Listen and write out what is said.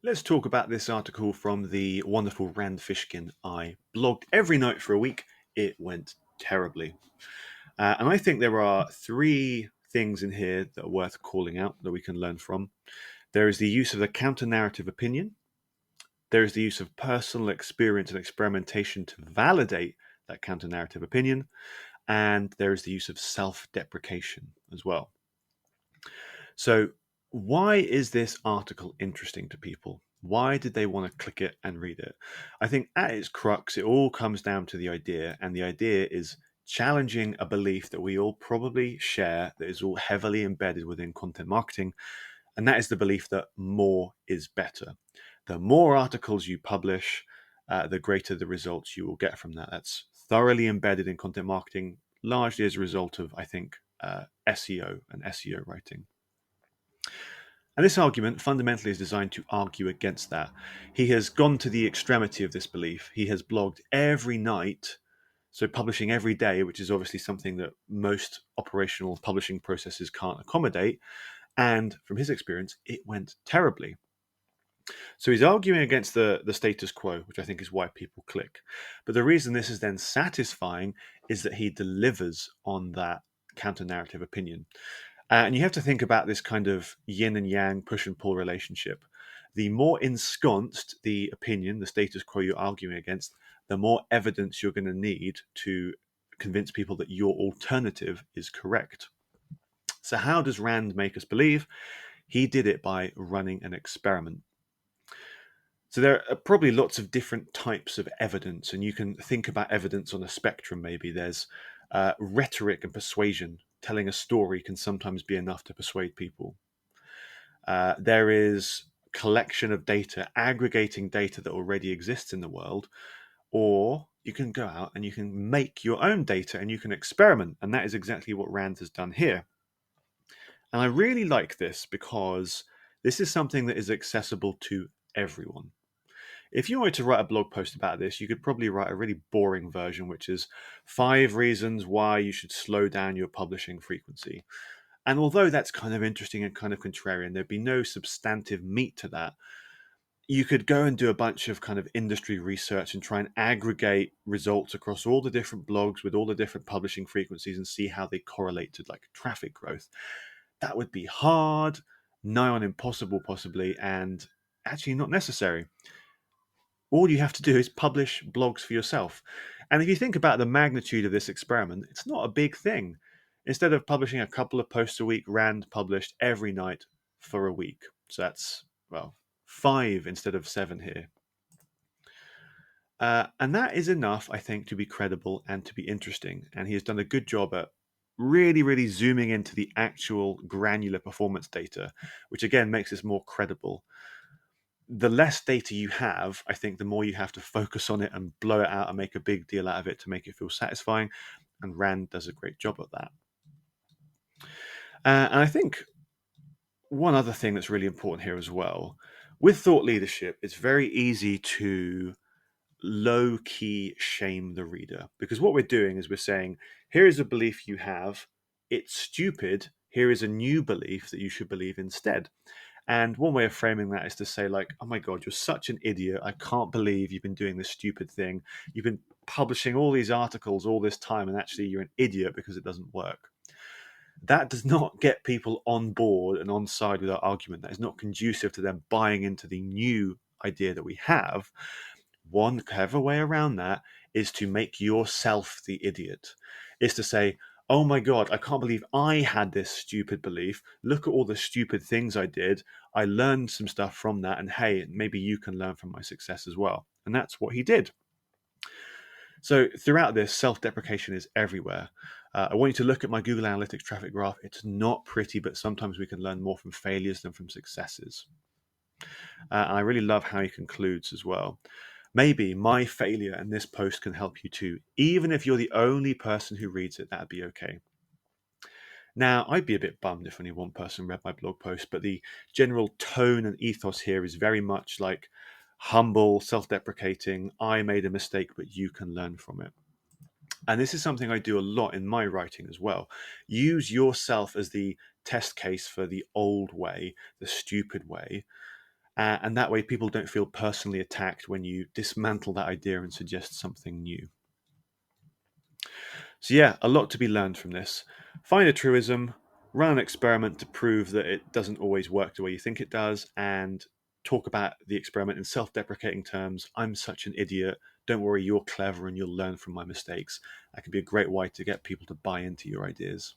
Let's talk about this article from the wonderful Rand Fishkin. I blogged every night for a week. It went terribly. And I think there are three things in here that are worth calling out that we can learn from. There is the use of the counter narrative opinion. There is the use of personal experience and experimentation to validate that counter narrative opinion. And there is the use of self deprecation as well. So, why is this article interesting to people? Why did they want to click it and read it? I think at its crux, it all comes down to the idea, and the idea is challenging a belief that we all probably share that is all heavily embedded within content marketing, and that is the belief that more is better. The more articles you publish, the greater the results you will get from that. That's thoroughly embedded in content marketing, largely as a result of, I think, SEO and SEO writing. And this argument fundamentally is designed to argue against that. He has gone to the extremity of this belief. He has blogged every night, so publishing every day, which is obviously something that most operational publishing processes can't accommodate. And from his experience, it went terribly. So he's arguing against the status quo, which I think is why people click. But the reason this is then satisfying is that he delivers on that counter narrative opinion. And you have to think about this kind of yin and yang, push and pull relationship. The more ensconced the opinion, the status quo you're arguing against, the more evidence you're going to need to convince people that your alternative is correct. So, how does Rand make us believe? He did it by running an experiment. So, there are probably lots of different types of evidence, and you can think about evidence on a spectrum maybe. There's rhetoric and persuasion. Telling a story can sometimes be enough to persuade people. There is collection of data, aggregating data that already exists in the world, or you can go out and you can make your own data and you can experiment. And that is exactly what Rand has done here. And I really like this because this is something that is accessible to everyone. If you wanted to write a blog post about this, you could probably write a really boring version, which is 5 reasons why you should slow down your publishing frequency. And although that's kind of interesting and kind of contrarian, there'd be no substantive meat to that. You could go and do a bunch of kind of industry research and try and aggregate results across all the different blogs with all the different publishing frequencies and see how they correlate to like traffic growth. That would be hard, nigh on impossible, possibly, and actually not necessary. All you have to do is publish blogs for yourself. And if you think about the magnitude of this experiment, it's not a big thing. Instead of publishing a couple of posts a week, Rand published every night for a week. So that's, well, 5 instead of 7 here. And that is enough, I think, to be credible and to be interesting. And he has done a good job at really, really zooming into the actual granular performance data, which again makes this more credible. The less data you have, I think the more you have to focus on it and blow it out and make a big deal out of it to make it feel satisfying. And Rand does a great job of that. And I think one other thing that's really important here as well, with thought leadership, it's very easy to low key shame the reader because what we're doing is we're saying, here is a belief you have, it's stupid, here is a new belief that you should believe instead. And one way of framing that is to say, like, oh my God, you're such an idiot. I can't believe you've been doing this stupid thing. You've been publishing all these articles all this time, and actually you're an idiot because it doesn't work. That does not get people on board and on side with our argument. That is not conducive to them buying into the new idea that we have. One clever way around that is to make yourself the idiot. Is to say, oh my God, I can't believe I had this stupid belief. Look at all the stupid things I did. I learned some stuff from that. And hey, maybe you can learn from my success as well. And that's what he did. So throughout this, self-deprecation is everywhere. I want you to look at my Google Analytics traffic graph. It's not pretty, but sometimes we can learn more from failures than from successes. And I really love how he concludes as well. Maybe my failure in this post can help you too. Even if you're the only person who reads it, that'd be okay. Now, I'd be a bit bummed if only one person read my blog post, but the general tone and ethos here is very much like humble, self-deprecating, I made a mistake, but you can learn from it. And this is something I do a lot in my writing as well. Use yourself as the test case for the old way, the stupid way, And that way people don't feel personally attacked when you dismantle that idea and suggest something new. So yeah, a lot to be learned from this. Find a truism, run an experiment to prove that it doesn't always work the way you think it does, and talk about the experiment in self-deprecating terms. I'm such an idiot. Don't worry, you're clever and you'll learn from my mistakes. That can be a great way to get people to buy into your ideas.